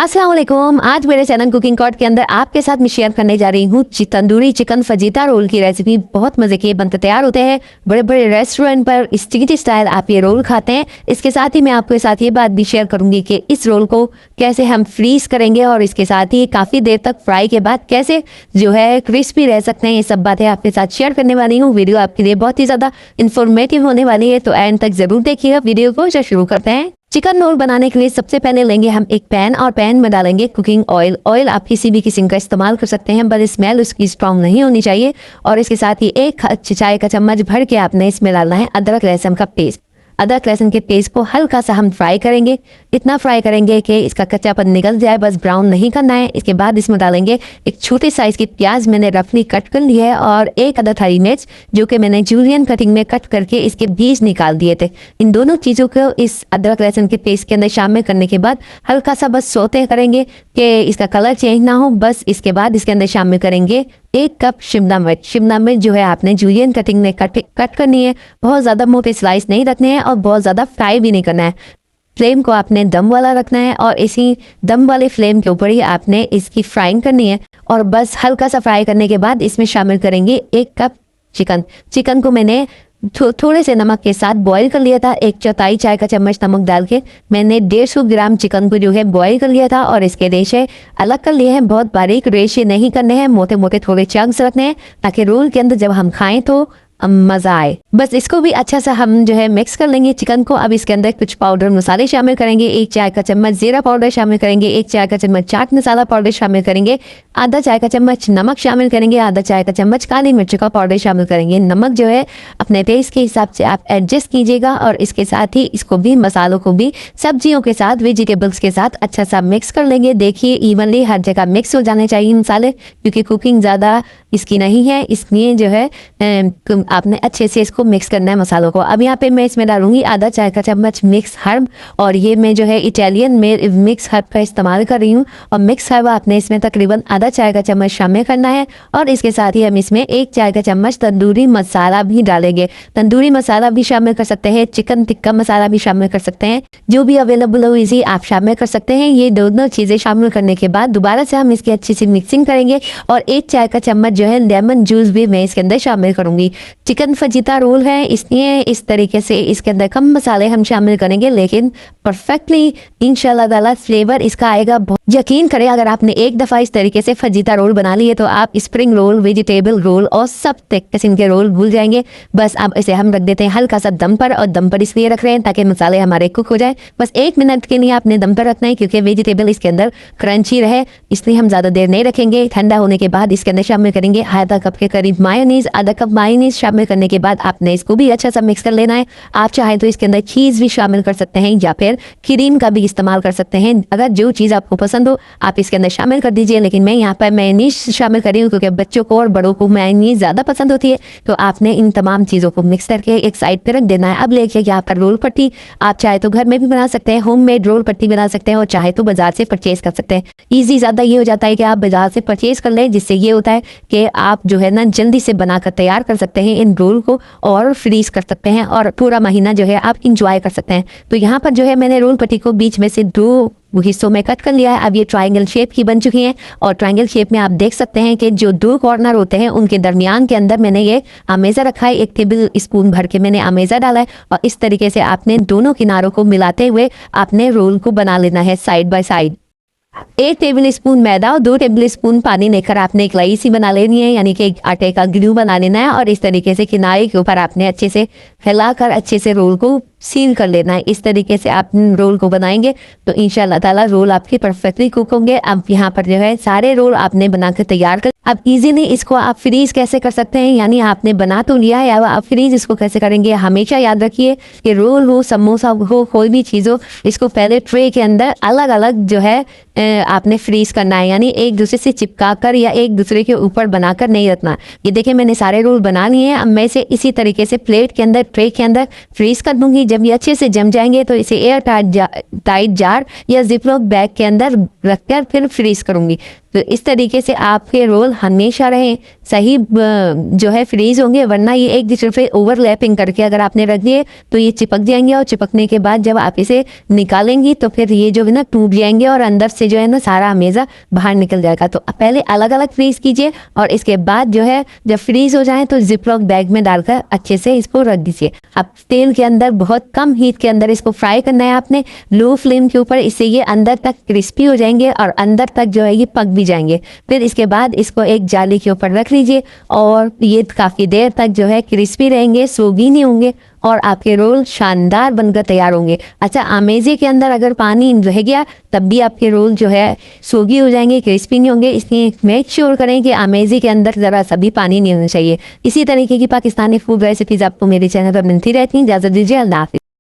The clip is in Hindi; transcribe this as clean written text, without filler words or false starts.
अस्सलाम वालेकुम। आज मेरे चैनल कुकिंग कॉर्ड के अंदर आपके साथ मैं शेयर करने जा रही हूँ तंदूरी चिकन फजीता रोल की रेसिपी। बहुत मजे के बनकर तैयार होते हैं। बड़े बड़े रेस्टोरेंट पर स्ट्रीट स्टाइल आप ये रोल खाते हैं। इसके साथ ही मैं आपके साथ ये बात भी शेयर करूंगी कि इस रोल को कैसे हम फ्रीज करेंगे और इसके साथ ही काफ़ी देर तक फ्राई के बाद कैसे जो है क्रिस्पी रह सकते हैं। ये सब बातें आपके साथ शेयर करने वाली हूँ। वीडियो आपके लिए बहुत ही ज़्यादा इन्फॉर्मेटिव होने वाली है, तो एंड तक जरूर देखिएगा वीडियो को। जो शुरू करते हैं। चिकन रोल बनाने के लिए सबसे पहले लेंगे हम एक पैन और पैन में डालेंगे कुकिंग ऑयल। ऑयल आप किसी भी किस्म का इस्तेमाल कर सकते हैं, बस स्मेल उसकी स्ट्रॉन्ग नहीं होनी चाहिए। और इसके साथ ही एक चाय का चम्मच भर के आपने इसमें डालना है अदरक लहसुन का पेस्ट। अदरक लहसुन के पेस्ट को हल्का सा हम फ्राई करेंगे, इतना फ्राई करेंगे कि इसका कच्चापन निकल जाए, बस ब्राउन नहीं करना है। इसके बाद इसमें डालेंगे एक छोटे साइज की प्याज मैंने रफली कट कर ली है और एक अदद हरी मिर्च जो कि मैंने जूलियन कटिंग में कट करके इसके बीज निकाल दिए थे। इन दोनों चीज़ों को इस अदरक लहसुन के पेस्ट के अंदर शामिल करने के बाद हल्का सा बस सौते करेंगे कि इसका कलर चेंज ना हो। बस इसके बाद इसके अंदर शामिल करेंगे एक कप शिमला मिर्च। शिमला मिर्च जो है आपने जूलियन कटिंग में कट करनी है। बहुत ज़्यादा मोटे स्लाइस नहीं रखने हैं और बहुत ज़्यादा फ्राई भी नहीं करना है। फ्लेम को आपने दम वाला रखना है और इसी दम वाले फ्लेम के ऊपर ही आपने इसकी फ्राइंग करनी है। और बस हल्का सा फ्राई करने के बाद इसमें शामिल करेंगे एक कप चिकन। चिकन को मैंने थोड़े से नमक के साथ बॉईल कर लिया था। एक चौथाई चाय का चम्मच नमक डाल के मैंने 150 ग्राम चिकन को जो है बॉईल कर लिया था और इसके रेशे अलग कर लिए हैं। बहुत बारीक रेशे नहीं करने हैं, मोटे मोटे थोड़े चंक्स रखने हैं ताकि रोल के अंदर जब हम खाएं तो मज़ा आए। बस इसको भी अच्छा सा हम जो है मिक्स कर लेंगे चिकन को। अब इसके अंदर कुछ पाउडर मसाले शामिल करेंगे। एक चाय का चम्मच जीरा पाउडर शामिल करेंगे, एक चाय का चम्मच चाट मसाला पाउडर शामिल करेंगे, आधा चाय का चम्मच नमक शामिल करेंगे, आधा चाय का चम्मच काली मिर्च का पाउडर शामिल करेंगे। नमक जो है अपने टेस्ट के हिसाब से आप एडजस्ट कीजिएगा। और इसके साथ ही इसको भी मसालों को भी सब्जियों के साथ वेजिटेबल्स के साथ अच्छा सा मिक्स कर लेंगे। देखिए इवनली हर जगह मिक्स हो जाने चाहिए मसाले, क्योंकि कुकिंग ज़्यादा इसकी नहीं है, इसलिए जो है आपने अच्छे से इसको मिक्स करना है मसालों को। अब यहाँ पे मैं इसमें डालूंगी आधा चाय का चम्मच मिक्स हर्ब, और ये मैं जो है इटालियन में मिक्स हर्ब का इस्तेमाल कर रही हूँ। और मिक्स हर्ब आपने इसमें तकरीबन आधा चाय का चम्मच शामिल करना है। और इसके साथ ही हम इसमें एक चाय का चम्मच तंदूरी मसाला भी डालेंगे। तंदूरी मसाला भी शामिल कर सकते हैं, चिकन टिक्का मसाला भी शामिल कर सकते हैं, जो भी अवेलेबल हो इजी आप शामिल कर सकते हैं। ये दोनों चीज़ें शामिल करने के बाद दोबारा से हम इसकी अच्छी सी मिक्सिंग करेंगे। और एक चाय का चम्मच जो है लेमन जूस भी मैं इसके अंदर शामिल करूंगी। चिकन फजीता रोल है, इसलिए इस तरीके से इसके अंदर कम मसाले हम शामिल करेंगे, लेकिन परफेक्टली इंशाल्लाह ताला फ्लेवर इसका आएगा। यकीन करें अगर आपने एक दफ़ा इस तरीके से फजीता रोल बना लिए तो आप स्प्रिंग रोल, वेजिटेबल रोल और सब किस्म के रोल भूल जाएंगे। बस अब इसे हम रख देते हैं हल्का सा दम पर, और दम पर इसलिए रख रहे हैं ताकि मसाले हमारे कुक हो जाए। बस 1 मिनट के लिए आपने दम पर रखना है, क्योंकि वेजिटेबल इसके अंदर क्रंची रहे, इसलिए हम ज़्यादा देर नहीं रखेंगे। ठंडा होने के बाद इसके अंदर शामिल करेंगे आधा कप के करीब मायोनीज। आधा कप मायोनीज शामिल करने के बाद आपने इसको भी अच्छा सा मिक्स कर लेना है। आप चाहें तो इसके अंदर चीज़ भी शामिल कर सकते हैं या फिर क्रीम का भी इस्तेमाल कर सकते हैं। अगर जो चीज़ आपको पसंद हो आप इसके अंदर शामिल कर दीजिए, लेकिन मैं यहाँ पर मेयोनीज शामिल कर रही हूँ क्योंकि बच्चों को और बड़ों को मेयोनीज ज़्यादा पसंद होती है। तो आपने इन तमाम चीज़ों को मिक्स करके एक साइड पर रख देना है। अब लेके यहाँ पर रोल पट्टी आप चाहे तो घर में भी बना सकते हैं, होममेड रोल पट्टी बना सकते हैं, और चाहे तो बाजार से परचेज कर सकते हैं। ईजी ज़्यादा ये हो जाता है कि आप बाजार से परचेज कर लें, जिससे ये होता है कि आप जो है ना जल्दी से बनाकर तैयार कर सकते हैं इन रोल को और फ्रीज कर सकते हैं, और पूरा महीना जो है आप इंजॉय कर सकते हैं। तो यहाँ पर जो है मैंने रोल पट्टी को बीच में से 2 हिस्सों में कट कर लिया है। अब ये ट्रायंगल शेप की बन चुकी हैं, और ट्रायंगल शेप में आप देख सकते हैं कि जो 2 कॉर्नर होते हैं उनके दरमियान के अंदर मैंने ये अमेज़ा रखा है। 1 टेबल स्पून भर के मैंने अमेज़ा डाला है, और इस तरीके से आपने दोनों किनारों को मिलाते हुए आपने रोल को बना लेना है side by side. 1 table spoon मैदा और 2 टेबल स्पून पानी लेकर आपने एक लई सी बना लेनी है, यानी कि आटे का ग्लू बना लेना है। और इस तरीके से किनारे के ऊपर आपने अच्छे से फैलाकर अच्छे से रोल को सील कर लेना है। इस तरीके से आप रोल को बनाएंगे तो इंशाल्लाह ताला रोल आपके परफेक्टली कुक होंगे। अब यहाँ पर जो है सारे रोल आपने बनाकर तैयार कर, अब इजीली इसको आप फ्रीज कैसे कर सकते हैं, यानी आपने बना तो लिया है, अब आप फ्रीज इसको कैसे करेंगे। हमेशा याद रखिए कि रोल हो, समोसा हो, कोई भी चीज़ हो, इसको पहले ट्रे के अंदर अलग अलग जो है आपने फ्रीज करना है, यानी एक दूसरे से चिपका कर या एक दूसरे के ऊपर बनाकर नहीं रखना। ये देखिए मैंने सारे रोल बना लिए हैं। अब मैं इसे इसी तरीके से प्लेट के अंदर, ट्रे के अंदर फ्रीज कर दूंगी। जब ये अच्छे से जम जाएंगे तो इसे एयर टाइट जार या जिपलॉक बैग के अंदर रखकर फिर फ्रीज करूंगी। तो इस तरीके से आपके रोल हमेशा रहें सही जो है फ्रीज होंगे, वरना ये एक दूसरे पे ओवरलैपिंग करके अगर आपने रख दिए तो ये चिपक जाएंगे, और चिपकने के बाद जब आप इसे निकालेंगी तो फिर ये जो है ना टूट जाएंगे और अंदर से जो है ना सारा अमेज़ा बाहर निकल जाएगा। तो पहले अलग अलग फ्रीज कीजिए और इसके बाद जो है जब फ्रीज हो जाए तो जिपलॉक बैग में डालकर अच्छे से इसको रख दीजिए। अब तेल के अंदर बहुत कम हीट के अंदर इसको फ्राई करना है आपने, लो फ्लेम के ऊपर, इससे ये अंदर तक क्रिस्पी हो जाएंगे और अंदर तक जो है ये पक भी जाएंगे। फिर इसके बाद इसको एक जाली के ऊपर रख लीजिए और ये काफ़ी देर तक जो है क्रिस्पी रहेंगे, सोगी नहीं होंगे और आपके रोल शानदार बनकर तैयार होंगे। अच्छा, अमेज़े के अंदर अगर पानी रह गया तब भी आपके रोल जो है सोगी हो जाएंगे, क्रिस्पी नहीं होंगे। इसलिए मेक श्योर करें कि अमेज़े के अंदर ज़रा सा भी पानी नहीं होना चाहिए। इसी तरीके की पाकिस्तानी फूड रेसिपीज़ आपको मेरे चैनल पर मिलती रहती हैं। इजाज़त दीजिए, अल्लाह हाफ़िज़।